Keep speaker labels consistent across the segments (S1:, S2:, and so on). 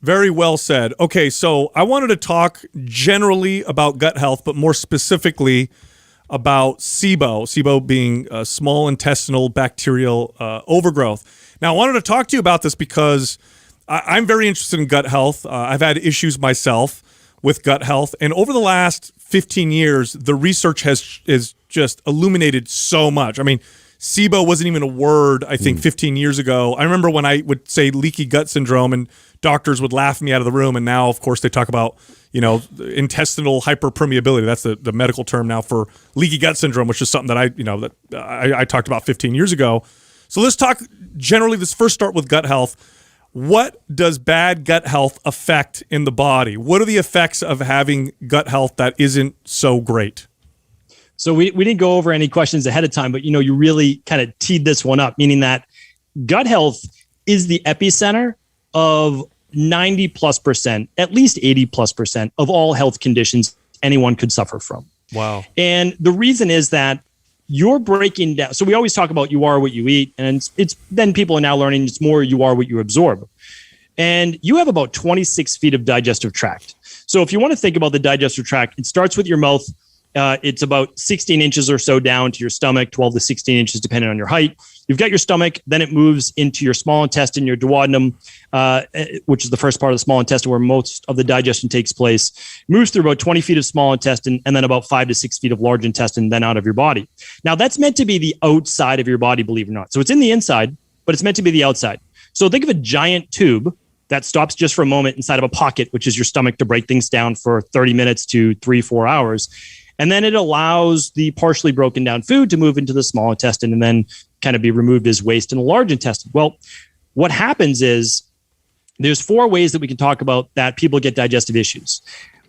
S1: Very well said. Okay, so I wanted to talk generally about gut health, but more specifically about SIBO, SIBO being small intestinal bacterial overgrowth. Now, I wanted to talk to you about this because I'm very interested in gut health. I've had issues myself with gut health, and over the last 15 years, the research has just illuminated so much. I mean, SIBO wasn't even a word, I think, 15 years ago. I remember when I would say leaky gut syndrome and doctors would laugh me out of the room. And now, of course, they talk about, intestinal hyperpermeability. That's the medical term now for leaky gut syndrome, which is something that I talked about 15 years ago. So let's talk generally. Let's first start with gut health. What does bad gut health affect in the body? What are the effects of having gut health that isn't so great?
S2: So we didn't go over any questions ahead of time, but you really kind of teed this one up, meaning that gut health is the epicenter of 90+%, at least 80+% of all health conditions anyone could suffer from.
S1: Wow.
S2: And the reason is that you're breaking down. So we always talk about you are what you eat, and it's then people are now learning it's more you are what you absorb. And you have about 26 feet of digestive tract. So if you want to think about the digestive tract, it starts with your mouth. It's about 16 inches or so down to your stomach, 12 to 16 inches, depending on your height. You've got your stomach, then it moves into your small intestine, your duodenum, which is the first part of the small intestine where most of the digestion takes place. It moves through about 20 feet of small intestine and then about 5 to 6 feet of large intestine, then out of your body. Now, that's meant to be the outside of your body, believe it or not. So it's in the inside, but it's meant to be the outside. So think of a giant tube that stops just for a moment inside of a pocket, which is your stomach, to break things down for 30 minutes to 3-4 hours. And then it allows the partially broken down food to move into the small intestine and then kind of be removed as waste in the large intestine. Well, what happens is there's 4 ways that we can talk about that people get digestive issues.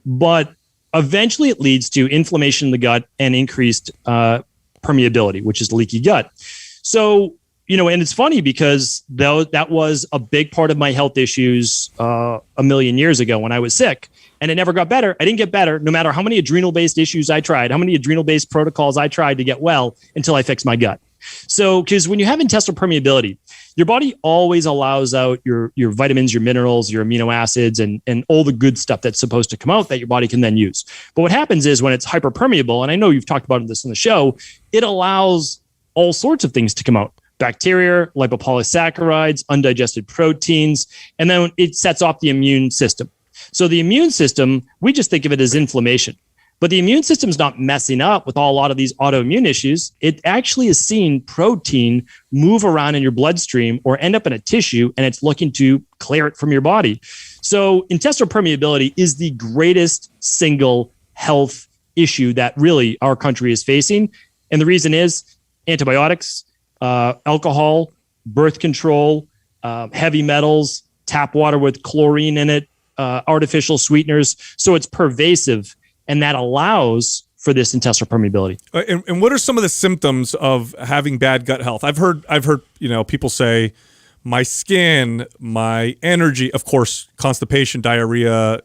S2: But eventually it leads to inflammation in the gut and increased permeability, which is leaky gut. So, and it's funny because that was a big part of my health issues a million years ago when I was sick. And it never got better. I didn't get better no matter how many adrenal-based issues I tried, how many adrenal-based protocols I tried to get well until I fixed my gut. So, because when you have intestinal permeability, your body always allows out your vitamins, your minerals, your amino acids, and all the good stuff that's supposed to come out that your body can then use. But what happens is when it's hyperpermeable, and I know you've talked about this on the show, it allows all sorts of things to come out. Bacteria, lipopolysaccharides, undigested proteins, and then it sets off the immune system. So the immune system, we just think of it as inflammation. But the immune system's not messing up with a lot of these autoimmune issues. It actually is seeing protein move around in your bloodstream or end up in a tissue, and it's looking to clear it from your body. So intestinal permeability is the greatest single health issue that really our country is facing. And the reason is antibiotics, alcohol, birth control, heavy metals, tap water with chlorine in it, artificial sweeteners. So it's pervasive, and that allows for this intestinal permeability.
S1: And what are some of the symptoms of having bad gut health? I've heard people say my skin, my energy, of course, constipation, diarrhea,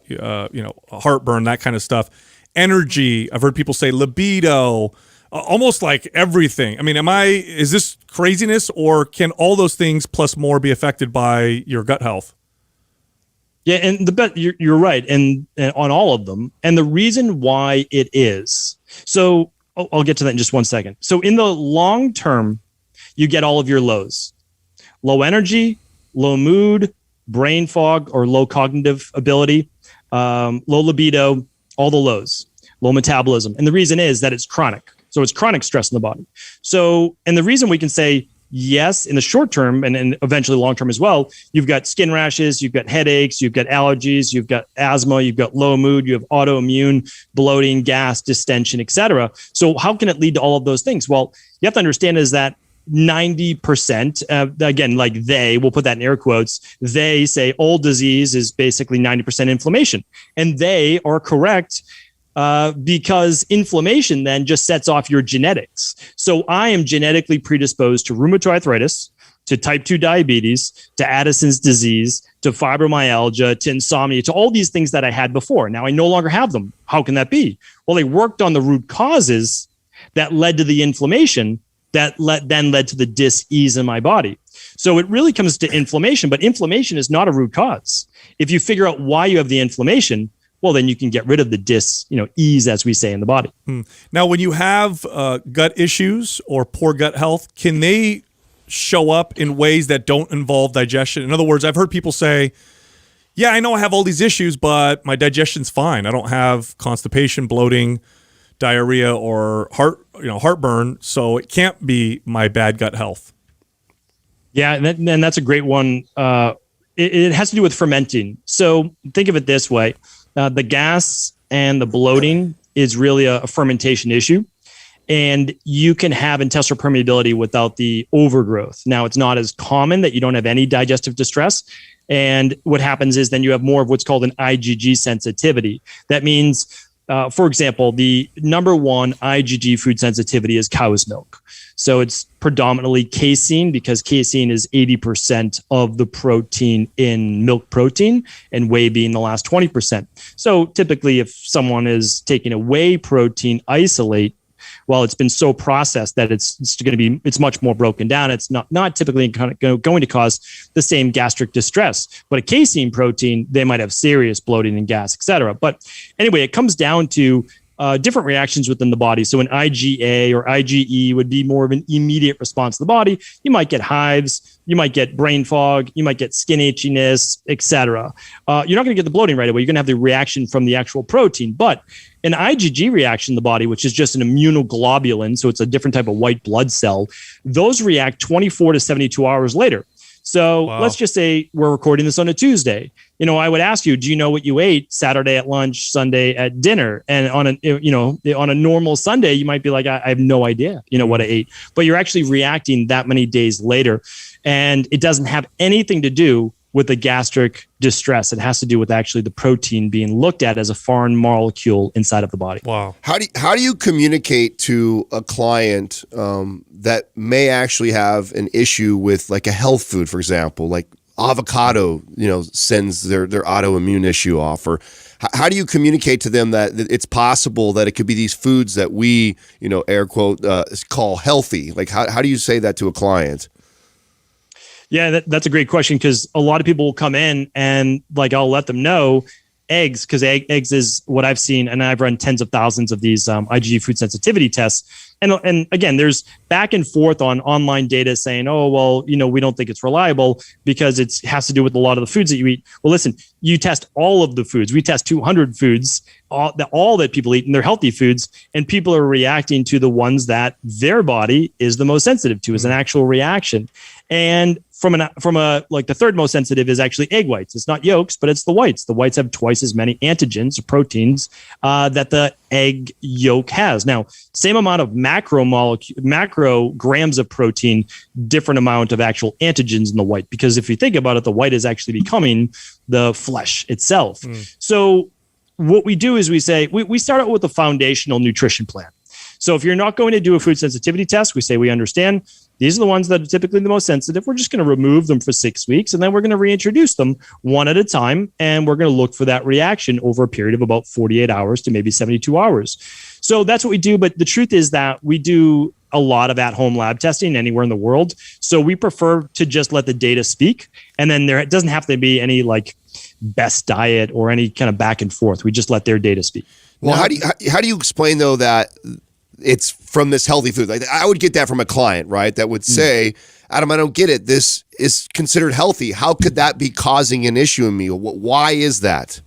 S1: heartburn, that kind of stuff. Energy. I've heard people say libido, almost like everything. I mean, is this craziness, or can all those things plus more be affected by your gut health?
S2: Yeah, and you're right, and on all of them. And the reason why it is, so I'll get to that in just one second. So in the long term, you get all of your lows: low energy, low mood, brain fog or low cognitive ability, low libido, all the lows, low metabolism. And the reason is that it's chronic. So it's chronic stress in the body. So, and the reason we can say yes, in the short term and eventually long term as well, you've got skin rashes, you've got headaches, you've got allergies, you've got asthma, you've got low mood, you have autoimmune, bloating, gas, distension, etc. So how can it lead to all of those things? Well, you have to understand is that 90%, again, like we'll put that in air quotes, they say all disease is basically 90% inflammation. And they are correct. Because inflammation then just sets off your genetics. So I am genetically predisposed to rheumatoid arthritis, to type 2 diabetes, to Addison's disease, to fibromyalgia, to insomnia, to all these things that I had before. Now I no longer have them. How can that be? Well, they worked on the root causes that led to the inflammation that then led to the dis-ease in my body. So it really comes to inflammation, but inflammation is not a root cause. If you figure out why you have the inflammation, well, then you can get rid of the ease, as we say, in the body.
S1: Now, when you have gut issues or poor gut health, can they show up in ways that don't involve digestion? In other words, I've heard people say, yeah, I know I have all these issues, but my digestion's fine. I don't have constipation, bloating, diarrhea, or heartburn, so it can't be my bad gut health.
S2: Yeah, and that's a great one. It has to do with fermenting. So think of it this way. The gas and the bloating is really a fermentation issue. And you can have intestinal permeability without the overgrowth. Now, it's not as common that you don't have any digestive distress. And what happens is then you have more of what's called an IgG sensitivity. That means, for example, the number one IgG food sensitivity is cow's milk. So it's predominantly casein, because casein is 80% of the protein in milk protein, and whey being the last 20%. So typically, if someone is taking a whey protein isolate, well, it's been so processed that it's much more broken down. It's not typically going to cause the same gastric distress. But a casein protein, they might have serious bloating and gas, et cetera. But anyway, it comes down to different reactions within the body. So an IgA or IgE would be more of an immediate response to the body. You might get hives, you might get brain fog, you might get skin itchiness, etc. You're not going to get the bloating right away. You're going to have the reaction from the actual protein. But an IgG reaction in the body, which is just an immunoglobulin, so it's a different type of white blood cell, those react 24 to 72 hours later. So Let's just say we're recording this on a Tuesday. I would ask you, do you know what you ate Saturday at lunch, Sunday at dinner? And on a normal Sunday, you might be like, I have no idea, what I ate. But you're actually reacting that many days later. And it doesn't have anything to do with the gastric distress. It has to do with actually the protein being looked at as a foreign molecule inside of the body.
S1: Wow.
S3: How do you communicate to a client that may actually have an issue with like a health food, for example, like avocado, sends their autoimmune issue off? Or how do you communicate to them that it's possible that it could be these foods that we, air quote, call healthy? Like how do you say that to a client?
S2: Yeah, that's a great question, because a lot of people will come in and I'll let them know eggs, because eggs is what I've seen, and I've run tens of thousands of these IgG food sensitivity tests. And again, there's back and forth on online data saying, oh, well, we don't think it's reliable because it has to do with a lot of the foods that you eat. Well, listen, you test all of the foods. We test 200 foods, all that people eat, and they're healthy foods, and people are reacting to the ones that their body is the most sensitive to, as an actual reaction. And from the third most sensitive is actually egg whites. It's not yolks, but it's the whites. The whites have twice as many antigens or proteins that the egg yolk has. Now, same amount of macro grams of protein, different amount of actual antigens in the white. Because if you think about it, the white is actually becoming the flesh itself. So what we do is we say, we start out with a foundational nutrition plan. So if you're not going to do a food sensitivity test, we say, we understand these are the ones that are typically the most sensitive. We're just going to remove them for 6 weeks, and then we're going to reintroduce them one at a time. And we're going to look for that reaction over a period of about 48 hours to maybe 72 hours. So that's what we do. But the truth is that we do a lot of at-home lab testing anywhere in the world. So we prefer to just let the data speak. And then it doesn't have to be any best diet or any kind of back and forth. We just let their data speak.
S3: Well, how do you explain though that it's from this healthy food? Like, I would get that from a client, right? That would say, Adam, I don't get it. This is considered healthy. How could that be causing an issue in me? Why is that?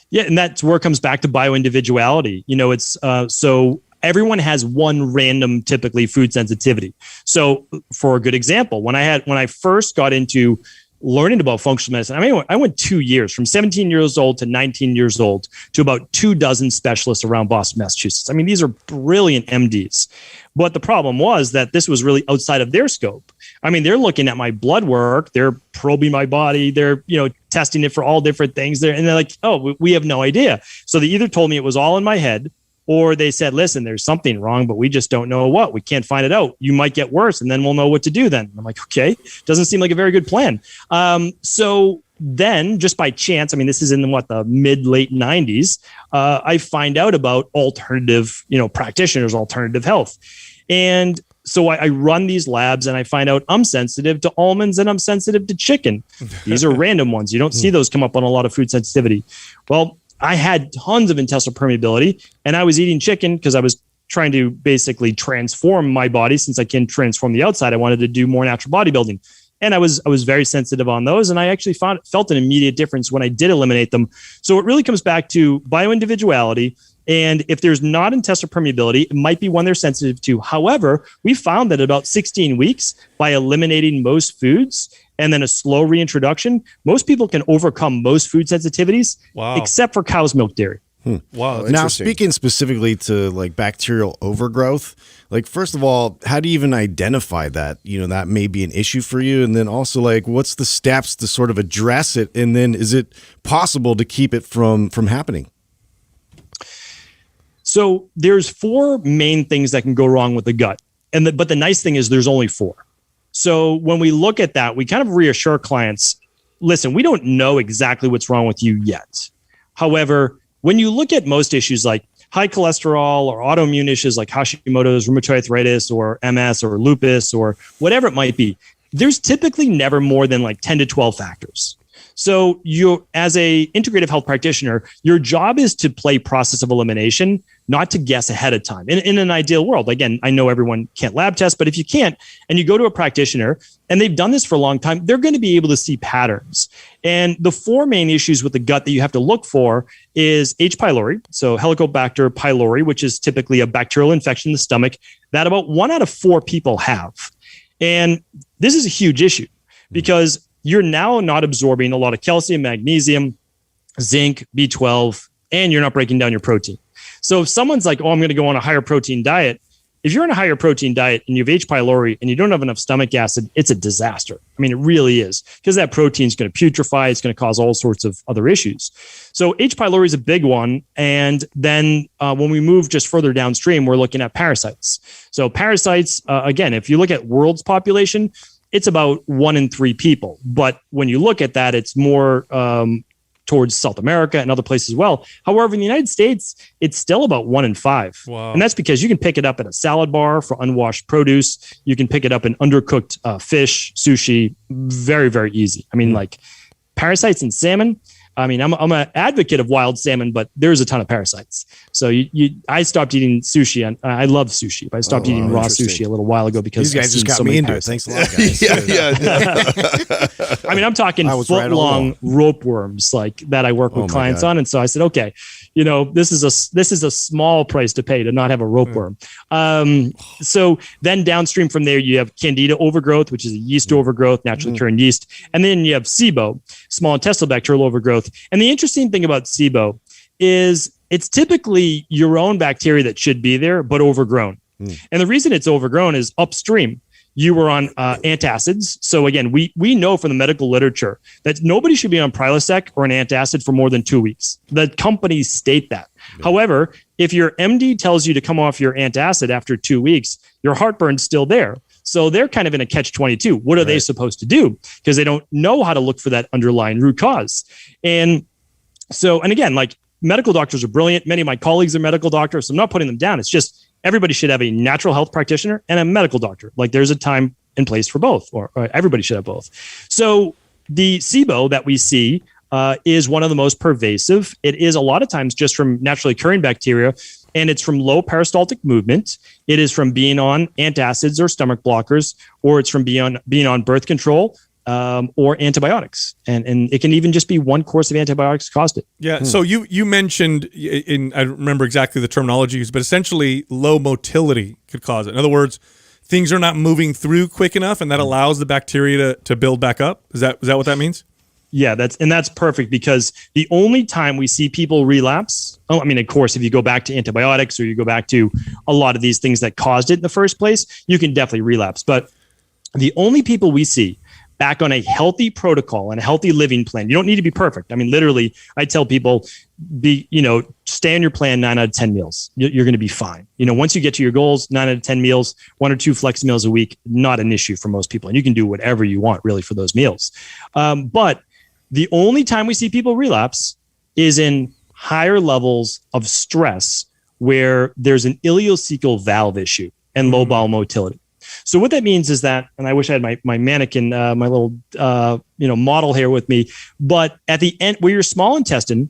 S2: Yeah, and that's where it comes back to bioindividuality. It's so everyone has one random, typically food sensitivity. So for a good example, when I first got into learning about functional medicine, I went 2 years, from 17 years old to 19 years old, to about 24 specialists around Boston, Massachusetts. These are brilliant MDs. But the problem was that this was really outside of their scope. They're looking at my blood work, they're probing my body, they're, testing it for all different things there. And they're like, oh, we have no idea. So they either told me it was all in my head, or they said, listen, there's something wrong, but we just don't know what. We can't find it out. You might get worse, and then we'll know what to do then. I'm like, okay, doesn't seem like a very good plan. So then, just by chance, this is in the mid-late 90s, I find out about alternative, practitioners, alternative health. And so I run these labs and I find out I'm sensitive to almonds and I'm sensitive to chicken. These are random ones. You don't see those come up on a lot of food sensitivity. Well, I had tons of intestinal permeability and I was eating chicken because I was trying to basically transform my body. Since I can transform the outside, I wanted to do more natural bodybuilding. And I was very sensitive on those. And I actually felt an immediate difference when I did eliminate them. So it really comes back to bioindividuality. And if there's not intestinal permeability, it might be one they're sensitive to. However, we found that about 16 weeks, by eliminating most foods and then a slow reintroduction, most people can overcome most food sensitivities, except for cow's milk dairy.
S1: Wow.
S4: Now, speaking specifically to like bacterial overgrowth, like first of all, how do you even identify that, that may be an issue for you? And then also like, what's the steps to sort of address it? And then is it possible to keep it from happening?
S2: So there's 4 main things that can go wrong with the gut. But the nice thing is there's only 4. So when we look at that, we kind of reassure clients, listen, we don't know exactly what's wrong with you yet. However, when you look at most issues like high cholesterol or autoimmune issues like Hashimoto's, rheumatoid arthritis, or MS or lupus or whatever it might be, there's typically never more than like 10 to 12 factors. So you, as a integrative health practitioner, your job is to play process of elimination, not to guess ahead of time. In an ideal world, again, I know everyone can't lab test, but if you can't, and you go to a practitioner and they've done this for a long time, they're going to be able to see patterns. And the 4 main issues with the gut that you have to look for is H. pylori, so Helicobacter pylori, which is typically a bacterial infection in the stomach that about 1 out of 4 people have. And this is a huge issue because you're now not absorbing a lot of calcium, magnesium, zinc, B12, and you're not breaking down your protein. So if someone's like, oh, I'm going to go on a higher protein diet, if you're on a higher protein diet and you have H. pylori and you don't have enough stomach acid, it's a disaster. I mean, it really is, because that protein is going to putrefy. It's going to cause all sorts of other issues. So H. pylori is a big one. And then when we move just further downstream, we're looking at parasites. So parasites, again, if you look at world's population, it's about 1 in 3 people. But when you look at that, it's more towards South America and other places as well. However, in the United States, it's still about 1 in 5.
S1: Wow.
S2: And that's because you can pick it up at a salad bar for unwashed produce. You can pick it up in undercooked fish, sushi, very, very easy. I mean, like parasites in salmon. I mean, I'm an advocate of wild salmon, but there's a ton of parasites. So I stopped eating sushi, and I love sushi, but I stopped eating raw sushi a little while ago because
S4: these guys just got me into it. Thanks a lot, guys.
S2: I mean, I'm talking foot-long rope worms like that I work with clients on, and so I said, okay, this is a small price to pay to not have a rope worm. So then downstream from there, you have Candida overgrowth, which is a yeast overgrowth, naturally occurring yeast, and then you have SIBO, small intestinal bacterial overgrowth. And the interesting thing about SIBO is it's typically your own bacteria that should be there, but overgrown. And the reason it's overgrown is upstream. You were on antacids. So again, we know from the medical literature that nobody should be on Prilosec or an antacid for more than 2 weeks. The companies state that. However, if your MD tells you to come off your antacid after 2 weeks, your heartburn's still there. So they're kind of in a catch-22. What are they supposed to do? Because they don't know how to look for that underlying root cause. And so, and again, like medical doctors are brilliant. Many of my colleagues are medical doctors. So I'm not putting them down. It's just everybody should have a natural health practitioner and a medical doctor. Like there's a time and place for both, or everybody should have both. So the SIBO that we see is one of the most pervasive. It is a lot of times just from naturally occurring bacteria, and it's from low peristaltic movement. It is from being on antacids or stomach blockers, or it's from being on birth control or antibiotics. And it can even just be one course of antibiotics caused it.
S1: Yeah. So you mentioned, I don't remember exactly the terminology used, but essentially low motility could cause it. In other words, things are not moving through quick enough, and that allows the bacteria to build back up. Is that what that means?
S2: Yeah, that's perfect, because the only time we see people relapse, I mean, of course, if you go back to antibiotics or you go back to a lot of these things that caused it in the first place, you can definitely relapse. But the only people we see back on a healthy protocol and a healthy living plan, you don't need to be perfect. I mean, literally, I tell people, stay on your plan 9 out of 10 meals. You're going to be fine. Once you get to your goals, 9 out of 10 meals, 1 or 2 flex meals a week, not an issue for most people. And you can do whatever you want really for those meals. But the only time we see people relapse is in higher levels of stress where there's an ileocecal valve issue and low bowel motility. So what that means is that, and I wish I had my mannequin, my little model here with me, but at the end where your small intestine,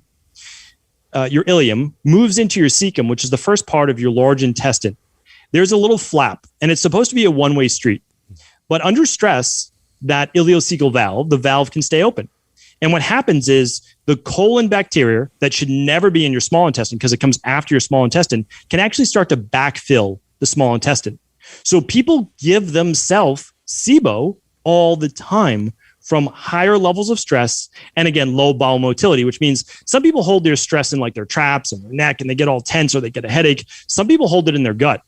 S2: your ileum, moves into your cecum, which is the first part of your large intestine, there's a little flap, and it's supposed to be a one-way street. But under stress, that ileocecal valve, the valve can stay open. And what happens is the colon bacteria that should never be in your small intestine, because it comes after your small intestine, can actually start to backfill the small intestine. So people give themselves SIBO all the time from higher levels of stress and, again, low bowel motility, which means some people hold their stress in like their traps and their neck and they get all tense or they get a headache. Some people hold it in their gut.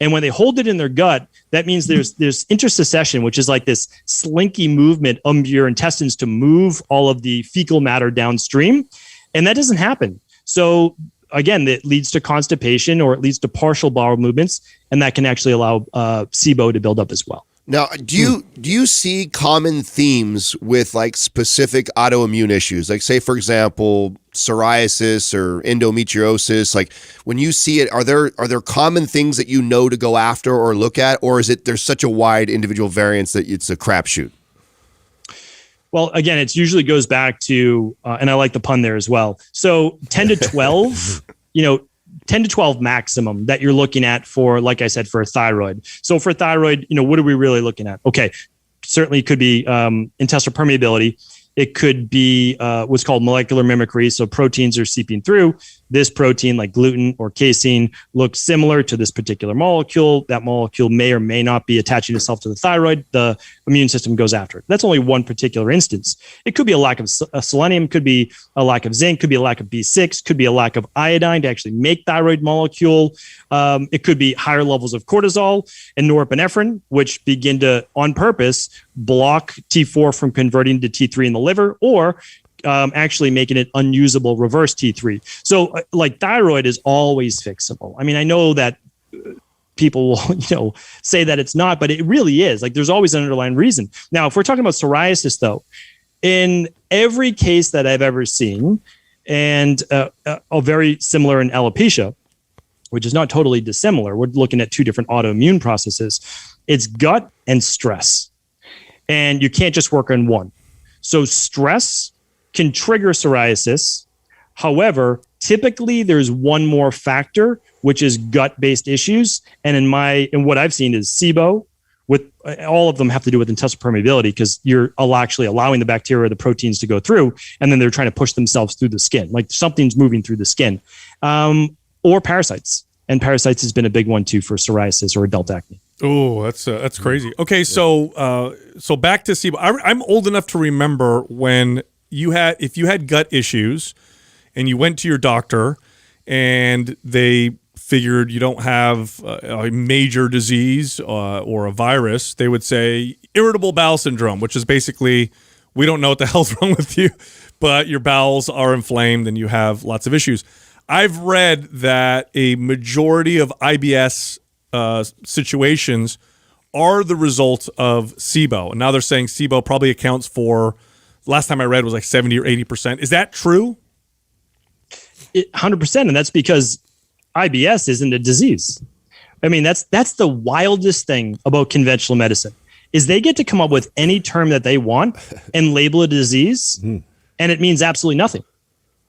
S2: And when they hold it in their gut, that means there's intercession, which is like this slinky movement of your intestines to move all of the fecal matter downstream. And that doesn't happen. So again, that leads to constipation, or it leads to partial bowel movements, and that can actually allow SIBO to build up as well.
S3: Now, do you see common themes with like specific autoimmune issues? Like, say, for example, psoriasis or endometriosis. Like, when you see it, are there common things that you know to go after or look at, or is it there's such a wide individual variance that it's a crapshoot?
S2: Well, again, it usually goes back to, and I like the pun there as well. So 10 to 12, 10 to 12 maximum that you're looking at for, like I said, for a thyroid. So for thyroid, what are we really looking at? Okay, certainly it could be intestinal permeability. It could be what's called molecular mimicry. So proteins are seeping through. This protein, like gluten or casein, looks similar to this particular molecule. That molecule may or may not be attaching itself to the thyroid. The immune system goes after it. That's only one particular instance. It could be a lack of selenium, could be a lack of zinc, could be a lack of B6, could be a lack of iodine to actually make thyroid molecule. It could be higher levels of cortisol and norepinephrine, which begin to, on purpose, block T4 from converting to T3 in the liver, or actually making it unusable reverse T3. So like thyroid is always fixable. I mean, I know that people will, say that it's not, but it really is. Like there's always an underlying reason. Now, if we're talking about psoriasis though, in every case that I've ever seen, and very similar in alopecia, which is not totally dissimilar, we're looking at two different autoimmune processes. It's gut and stress. And you can't just work on one. So stress can trigger psoriasis. However, typically there's one more factor, which is gut-based issues. And in what I've seen is SIBO, with all of them have to do with intestinal permeability, because you're actually allowing the bacteria or the proteins to go through, and then they're trying to push themselves through the skin, like something's moving through the skin, or parasites. And parasites has been a big one too for psoriasis or adult acne.
S1: Oh, that's crazy. Okay, so back to SIBO. I'm old enough to remember when if you had gut issues and you went to your doctor and they figured you don't have a major disease or a virus, they would say irritable bowel syndrome, which is basically, we don't know what the hell's wrong with you, but your bowels are inflamed and you have lots of issues. I've read that a majority of IBS situations are the result of SIBO. And now they're saying SIBO probably accounts for, last time I read was like 70 or 80%. Is that true?
S2: 100%. And that's because IBS isn't a disease. I mean, that's the wildest thing about conventional medicine, is they get to come up with any term that they want and label a disease, and it means absolutely nothing.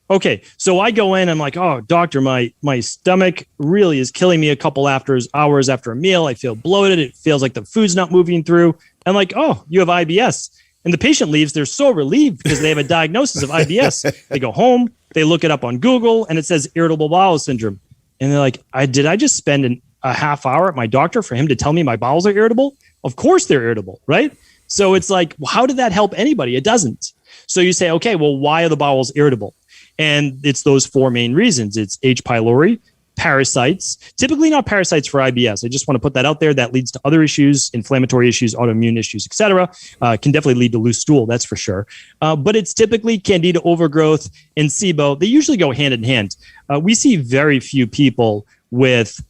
S2: Okay, so I go in, I'm like, oh, doctor, my stomach really is killing me a couple hours after a meal. I feel bloated. It feels like the food's not moving through. I'm like, oh, you have IBS. And the patient leaves. They're so relieved because they have a diagnosis of IBS. They go home, they look it up on Google, and it says irritable bowel syndrome. And they're like, did I just spend a half hour at my doctor for him to tell me my bowels are irritable? Of course they're irritable, right? So it's like, how did that help anybody? It doesn't. So you say, okay, well, why are the bowels irritable? And it's those four main reasons. It's H. pylori, parasites, typically not parasites for IBS. I just want to put that out there. That leads to other issues, inflammatory issues, autoimmune issues, etc. Can definitely lead to loose stool, that's for sure. But it's typically candida overgrowth and SIBO. They usually go hand in hand. We see very few people with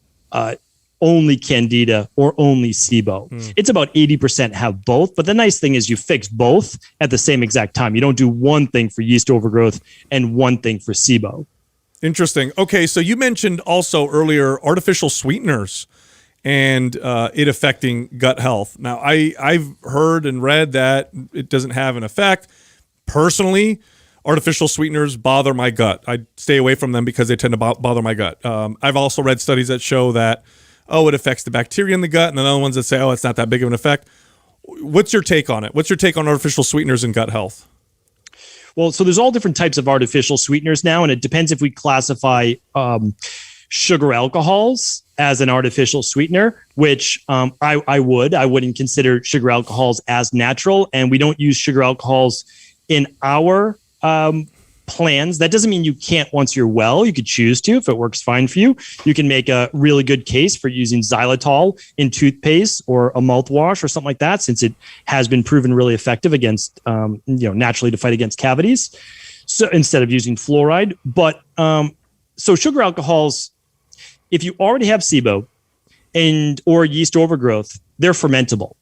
S2: only candida or only SIBO. It's about 80% have both. But the nice thing is you fix both at the same exact time. You don't do one thing for yeast overgrowth and one thing for SIBO.
S1: Interesting. Okay, so you mentioned also earlier artificial sweeteners. and it affecting gut health. Now, I've heard and read that it doesn't have an effect. Personally, artificial sweeteners bother my gut. I stay away from them because they tend to bother my gut. I've also read studies that show that, it affects the bacteria in the gut, and then other ones that say, it's not that big of an effect. What's your take on it? What's your take on artificial sweeteners and gut health?
S2: Well, so there's all different types of artificial sweeteners now, and it depends if we classify sugar alcohols as an artificial sweetener, which I wouldn't consider sugar alcohols as natural, and we don't use sugar alcohols in our plans. That doesn't mean you can't once you're well. You could choose to if it works fine for you. You can make a really good case for using xylitol in toothpaste or a mouthwash or something like that, since it has been proven really effective against, naturally to fight against cavities. So instead of using fluoride, but so sugar alcohols, if you already have SIBO or yeast overgrowth, they're fermentable.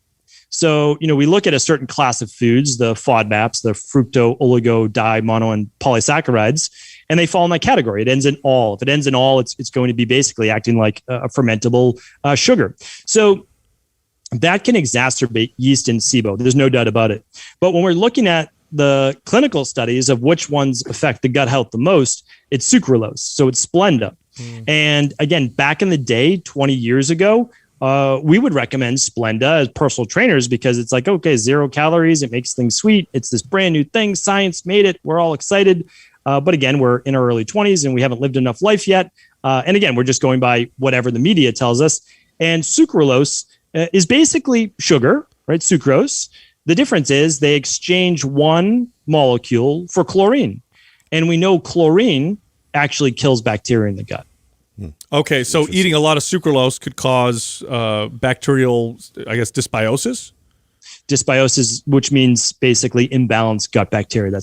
S2: So, we look at a certain class of foods, the FODMAPs, the fructo, oligo, di, mono, and polysaccharides, and they fall in that category. It ends in all. If it ends in all, it's going to be basically acting like a fermentable sugar. So that can exacerbate yeast and SIBO. There's no doubt about it. But when we're looking at the clinical studies of which ones affect the gut health the most, it's sucralose. So it's Splenda. And again, back in the day, 20 years ago, we would recommend Splenda as personal trainers because it's like, okay, 0 calories. It makes things sweet. It's this brand new thing. Science made it. We're all excited. But again, we're in our early 20s and we haven't lived enough life yet. And again, we're just going by whatever the media tells us. And sucralose is basically sugar, right? Sucrose. The difference is they exchange one molecule for chlorine. And we know chlorine actually kills bacteria in the gut.
S1: Okay, so eating a lot of sucralose could cause bacterial, dysbiosis?
S2: Dysbiosis, which means basically imbalanced gut bacteria. That's